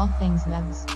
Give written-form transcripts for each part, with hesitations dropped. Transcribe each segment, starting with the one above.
All things Mavs.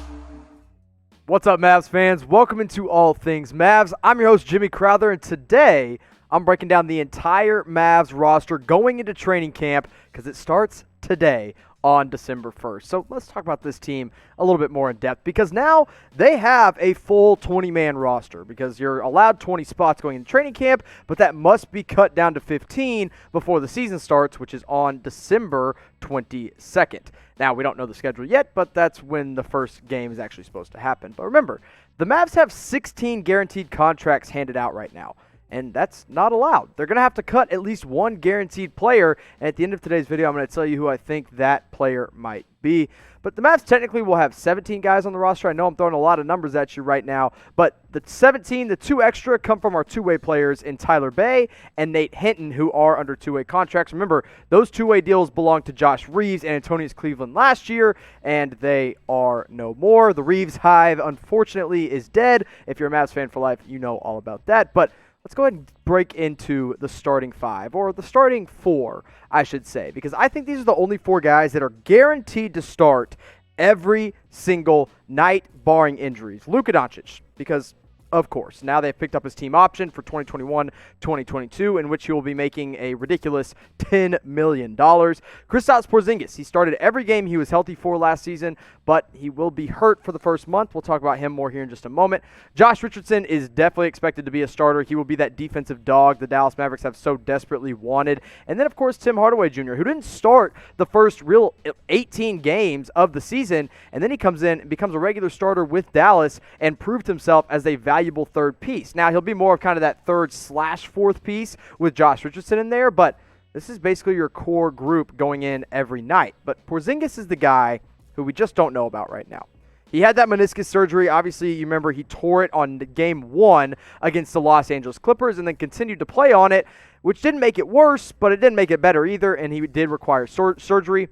What's up, Mavs fans? Welcome into All Things Mavs. I'm your host, Jimmy Crowther, and today I'm breaking down the entire Mavs roster going into training camp because it starts today on December 1st. So let's talk about this team a little bit more in depth because now they have a full 20-man roster because you're allowed 20 spots going into training camp, but that must be cut down to 15 before the season starts, which is on December 22nd. Now, we don't know the schedule yet, but that's when the first game is actually supposed to happen. But remember, the Mavs have 16 guaranteed contracts handed out right now. And that's not allowed. They're going to have to cut at least one guaranteed player. And at the end of today's video, I'm going to tell you who I think that player might be. But the Mavs technically will have 17 guys on the roster. I know I'm throwing a lot of numbers at you right now. But the 17, the two extra, come from our two-way players in Tyler Bey and Nate Hinton, who are under two-way contracts. Remember, those two-way deals belong to Josh Reeves and Antonius Cleveland last year, and they are no more. The Reeves hive, unfortunately, is dead. If you're a Mavs fan for life, you know all about that. But let's go ahead and break into the starting five, or the starting four, I should say, because I think these are the only four guys that are guaranteed to start every single night, barring injuries. Luka Doncic, because of course, now they've picked up his team option for 2021-2022, in which he will be making a ridiculous $10 million. Kristaps Porzingis, he started every game he was healthy for last season, but he will be hurt for the first month. We'll talk about him more here in just a moment. Josh Richardson is definitely expected to be a starter. He will be that defensive dog the Dallas Mavericks have so desperately wanted. And then, of course, Tim Hardaway Jr., who didn't start the first real 18 games of the season, and then he comes in and becomes a regular starter with Dallas and proved himself as a valuable third piece. Now, he'll be more of kind of that third/fourth piece with Josh Richardson in there, but this is basically your core group going in every night. But Porzingis is the guy who we just don't know about right now. He had that meniscus surgery. Obviously, you remember he tore it on game 1 against the Los Angeles Clippers and then continued to play on it, which didn't make it worse, but it didn't make it better either, and he did require surgery.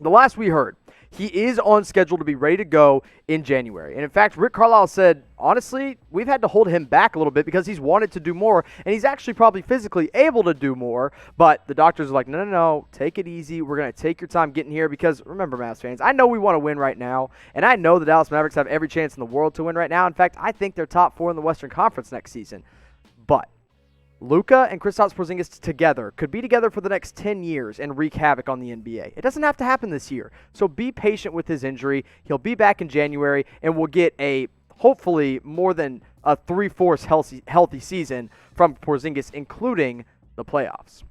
The last we heard, he is on schedule to be ready to go in January. And in fact, Rick Carlisle said, honestly, we've had to hold him back a little bit because he's wanted to do more, and he's actually probably physically able to do more. But the doctors are like, no, take it easy. We're going to take your time getting here because, remember, Mavs fans, I know we want to win right now, and I know the Dallas Mavericks have every chance in the world to win right now. In fact, I think they're top 4 in the Western Conference next season. But Luka and Kristaps Porzingis together could be together for the next 10 years and wreak havoc on the NBA. It doesn't have to happen this year. So be patient with his injury. He'll be back in January, and we'll get a hopefully more than a 3/4 healthy season from Porzingis, including the playoffs.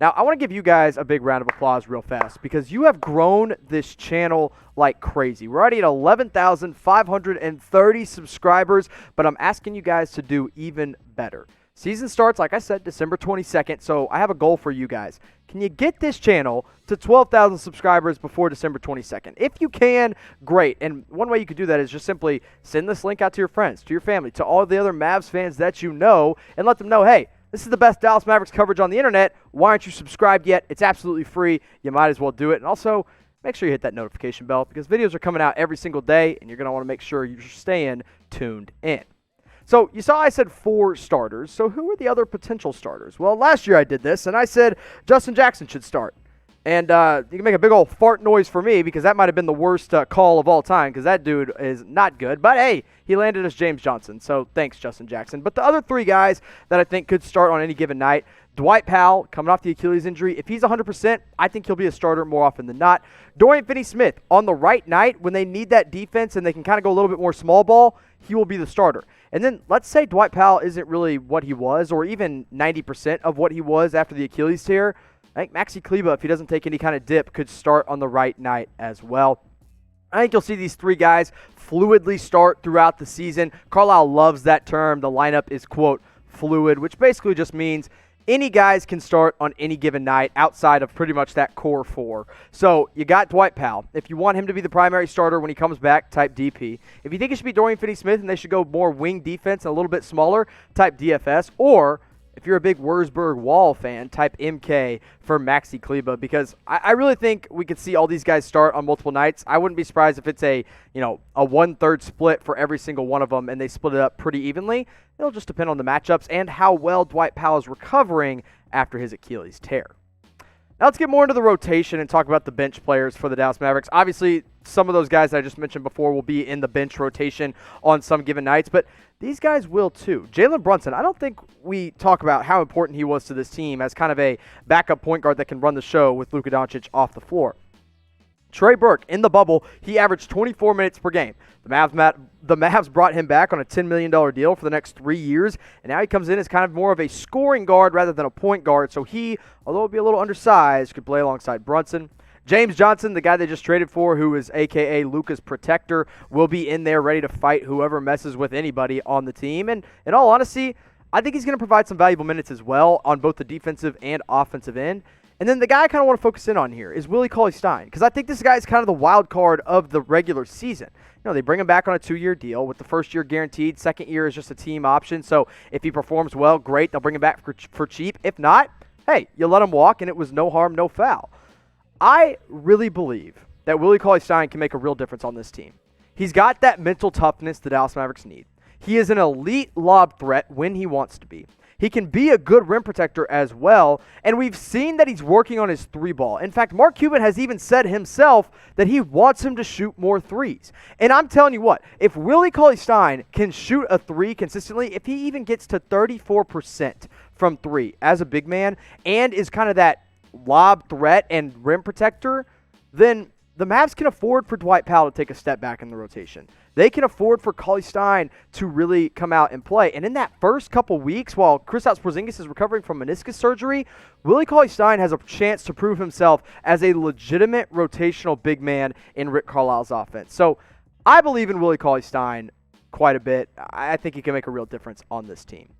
Now, I want to give you guys a big round of applause real fast because you have grown this channel like crazy. We're already at 11,530 subscribers, but I'm asking you guys to do even better. Season starts, like I said, December 22nd, so I have a goal for you guys. Can you get this channel to 12,000 subscribers before December 22nd? If you can, great. And one way you could do that is just simply send this link out to your friends, to your family, to all the other Mavs fans that you know, and let them know, hey, this is the best Dallas Mavericks coverage on the internet. Why aren't you subscribed yet? It's absolutely free. You might as well do it. And also, make sure you hit that notification bell because videos are coming out every single day, and you're going to want to make sure you're staying tuned in. So you saw I said 4 starters. So who are the other potential starters? Well, last year I did this, and I said Justin Jackson should start. And you can make a big old fart noise for me because that might have been the worst call of all time because that dude is not good. But, hey, he landed as James Johnson. So thanks, Justin Jackson. But the other 3 guys that I think could start on any given night, Dwight Powell, coming off the Achilles injury. If he's 100%, I think he'll be a starter more often than not. Dorian Finney-Smith, on the right night, when they need that defense and they can kind of go a little bit more small ball, he will be the starter. And then let's say Dwight Powell isn't really what he was or even 90% of what he was after the Achilles tear. I think Maxi Kleber, if he doesn't take any kind of dip, could start on the right night as well. I think you'll see these 3 guys fluidly start throughout the season. Carlisle loves that term. The lineup is, quote, fluid, which basically just means any guys can start on any given night outside of pretty much that core 4. So you got Dwight Powell. If you want him to be the primary starter when he comes back, type DP. If you think it should be Dorian Finney-Smith and they should go more wing defense and a little bit smaller, type DFS. Or if you're a big Wurzburg Wall fan, type MK for Maxi Kleber because I really think we could see all these guys start on multiple nights. I wouldn't be surprised if it's a 1/3 split for every single one of them and they split it up pretty evenly. It'll just depend on the matchups and how well Dwight Powell is recovering after his Achilles tear. Now let's get more into the rotation and talk about the bench players for the Dallas Mavericks. Obviously, some of those guys that I just mentioned before will be in the bench rotation on some given nights, but these guys will too. Jalen Brunson, I don't think we talk about how important he was to this team as kind of a backup point guard that can run the show with Luka Doncic off the floor. Trey Burke, in the bubble, he averaged 24 minutes per game. The Mavs brought him back on a $10 million deal for the next 3 years, and now he comes in as kind of more of a scoring guard rather than a point guard, so he, although he'll be a little undersized, could play alongside Brunson. James Johnson, the guy they just traded for, who is a.k.a. Luka's protector, will be in there ready to fight whoever messes with anybody on the team, and in all honesty, I think he's going to provide some valuable minutes as well on both the defensive and offensive end. And then the guy I kind of want to focus in on here is Willie Cauley-Stein, because I think this guy is kind of the wild card of the regular season. You know, they bring him back on a 2-year deal with the first year guaranteed. Second year is just a team option. So if he performs well, great. They'll bring him back for cheap. If not, hey, you let him walk, and it was no harm, no foul. I really believe that Willie Cauley-Stein can make a real difference on this team. He's got that mental toughness the Dallas Mavericks need. He is an elite lob threat when he wants to be. He can be a good rim protector as well, and we've seen that he's working on his three ball. In fact, Mark Cuban has even said himself that he wants him to shoot more threes. And I'm telling you what, if Willie Cauley-Stein can shoot a three consistently, if he even gets to 34% from three as a big man and is kind of that lob threat and rim protector, then the Mavs can afford for Dwight Powell to take a step back in the rotation. They can afford for Cauley-Stein to really come out and play. And in that first couple weeks, while Kristaps Porzingis is recovering from meniscus surgery, Willie Cauley-Stein has a chance to prove himself as a legitimate rotational big man in Rick Carlisle's offense. So I believe in Willie Cauley-Stein quite a bit. I think he can make a real difference on this team.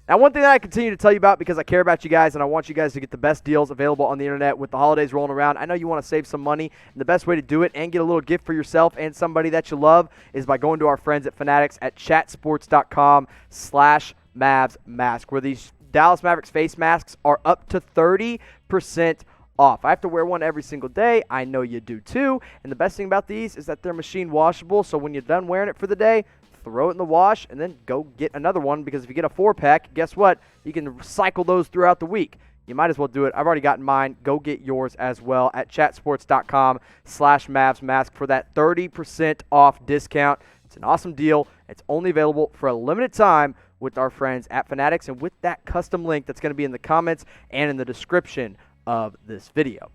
Now, one thing that I continue to tell you about because I care about you guys and I want you guys to get the best deals available on the internet with the holidays rolling around. I know you want to save some money, and the best way to do it and get a little gift for yourself and somebody that you love is by going to our friends at Fanatics at chatsports.com/MavsMask, where these Dallas Mavericks face masks are up to 30% off. I have to wear one every single day. I know you do too. And the best thing about these is that they're machine washable, so when you're done wearing it for the day, throw it in the wash, and then go get another one, because if you get a 4-pack, guess what? You can cycle those throughout the week. You might as well do it. I've already gotten mine. Go get yours as well at chatsports.com/MavsMask for that 30% off discount. It's an awesome deal. It's only available for a limited time with our friends at Fanatics and with that custom link that's going to be in the comments and in the description of this video.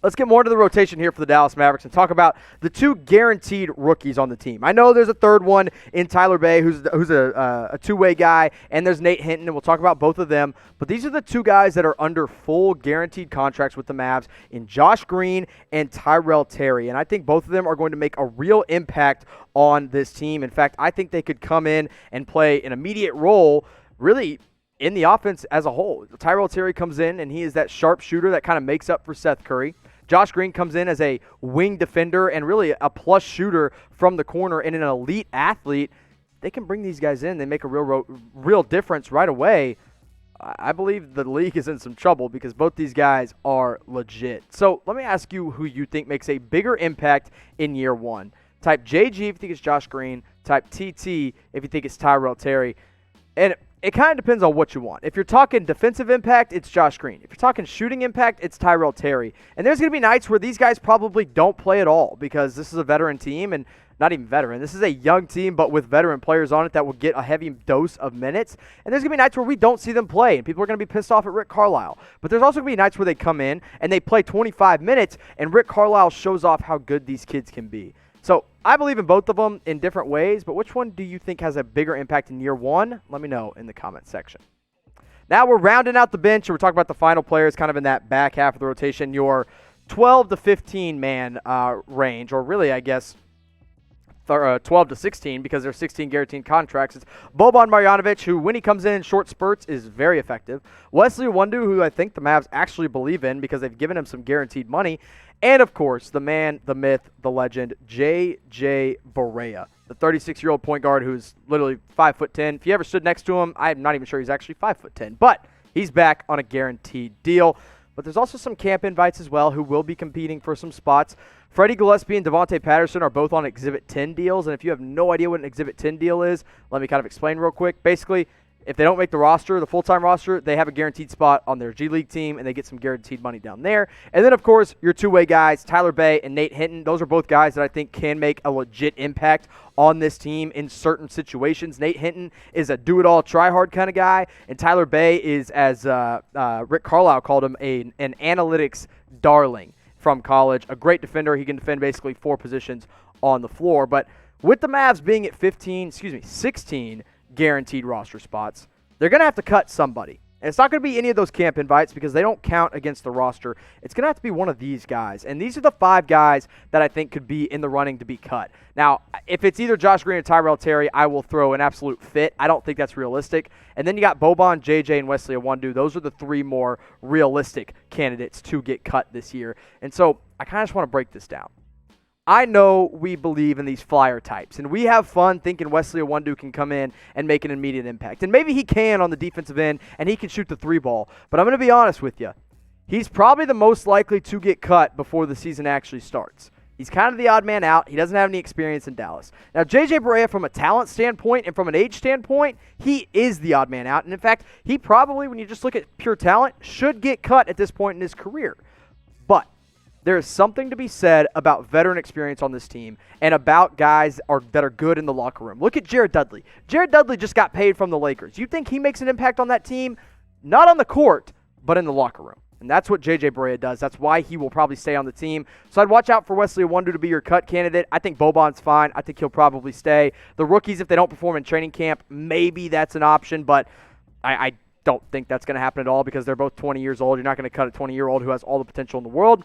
Let's get more into the rotation here for the Dallas Mavericks and talk about the two guaranteed rookies on the team. I know there's a third one in Tyler Bey, who's a two-way guy, and there's Nate Hinton, and we'll talk about both of them. But these are the two guys that are under full guaranteed contracts with the Mavs in Josh Green and Tyrell Terry. And I think both of them are going to make a real impact on this team. In fact, I think they could come in and play an immediate role, really, in the offense as a whole. Tyrell Terry comes in, and he is that sharp shooter that kind of makes up for Seth Curry. Josh Green comes in as a wing defender and really a plus shooter from the corner and an elite athlete. They can bring these guys in. They make a real difference right away. I believe the league is in some trouble because both these guys are legit. So let me ask you who you think makes a bigger impact in year one. Type JG if you think it's Josh Green. Type TT if you think it's Tyrell Terry. And it kind of depends on what you want. If you're talking defensive impact, it's Josh Green. If you're talking shooting impact, it's Tyrell Terry. And there's going to be nights where these guys probably don't play at all because this is a veteran team, and not even veteran. This is a young team, but with veteran players on it that will get a heavy dose of minutes. And there's going to be nights where we don't see them play, and people are going to be pissed off at Rick Carlisle. But there's also going to be nights where they come in and they play 25 minutes, and Rick Carlisle shows off how good these kids can be. So I believe in both of them in different ways, but which one do you think has a bigger impact in year one? Let me know in the comment section. Now we're rounding out the bench, and we're talking about the final players kind of in that back half of the rotation, your 12 to 15 man range, or really, I guess, 12 to 16 because there's 16 guaranteed contracts. It's Boban Marjanovic, who when he comes in short spurts is very effective. Wesley Iwundu, who I think the Mavs actually believe in because they've given him some guaranteed money. And, of course, the man, the myth, the legend, JJ Barea, the 36-year-old point guard who's literally 5'10". If you ever stood next to him, I'm not even sure he's actually 5'10". But he's back on a guaranteed deal. But there's also some camp invites as well who will be competing for some spots. Freddie Gillespie and Devontae Patterson are both on Exhibit 10 deals. And if you have no idea what an Exhibit 10 deal is, let me kind of explain real quick. Basically, If they don't make the roster, the full-time roster, they have a guaranteed spot on their G League team, and they get some guaranteed money down there. And then, of course, your two-way guys, Tyler Bey and Nate Hinton. Those are both guys that I think can make a legit impact on this team in certain situations. Nate Hinton is a do-it-all, try-hard kind of guy, and Tyler Bey is, as Rick Carlisle called him, an analytics darling from college. A great defender. He can defend basically 4 positions on the floor. But with the Mavs being at 16 guaranteed roster spots, they're going to have to cut somebody. And it's not going to be any of those camp invites because they don't count against the roster. It's going to have to be one of these guys. And these are the 5 guys that I think could be in the running to be cut. Now, if it's either Josh Green or Tyrell Terry, I will throw an absolute fit. I don't think that's realistic. And then you got Boban, JJ, and Wesley Iwundu. Those are the 3 more realistic candidates to get cut this year. And so I kind of just want to break this down. I know we believe in these flyer types, and we have fun thinking Wesley Iwundu can come in and make an immediate impact. And maybe he can on the defensive end, and he can shoot the 3 ball. But I'm going to be honest with you. He's probably the most likely to get cut before the season actually starts. He's kind of the odd man out. He doesn't have any experience in Dallas. Now, JJ Barea, from a talent standpoint and from an age standpoint, he is the odd man out. And, in fact, he probably, when you just look at pure talent, should get cut at this point in his career. But there is something to be said about veteran experience on this team and about guys that are good in the locker room. Look at Jared Dudley. Jared Dudley just got paid from the Lakers. You think he makes an impact on that team? Not on the court, but in the locker room. And that's what JJ Barea does. That's why he will probably stay on the team. So I'd watch out for Wesley Iwundu to be your cut candidate. I think Boban's fine. I think he'll probably stay. The rookies, if they don't perform in training camp, maybe that's an option, but I don't think that's going to happen at all because they're both 20 years old. You're not going to cut a 20-year-old who has all the potential in the world.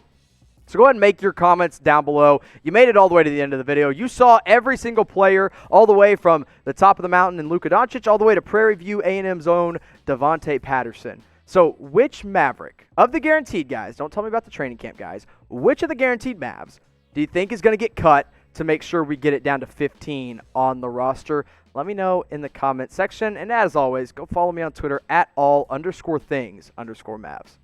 So go ahead and make your comments down below. You made it all the way to the end of the video. You saw every single player all the way from the top of the mountain in Luka Doncic all the way to Prairie View A&M's own Devontae Patterson. So which Maverick of the guaranteed guys, don't tell me about the training camp guys, which of the guaranteed Mavs do you think is going to get cut to make sure we get it down to 15 on the roster? Let me know in the comment section. And as always, go follow me on Twitter at all_things_Mavs.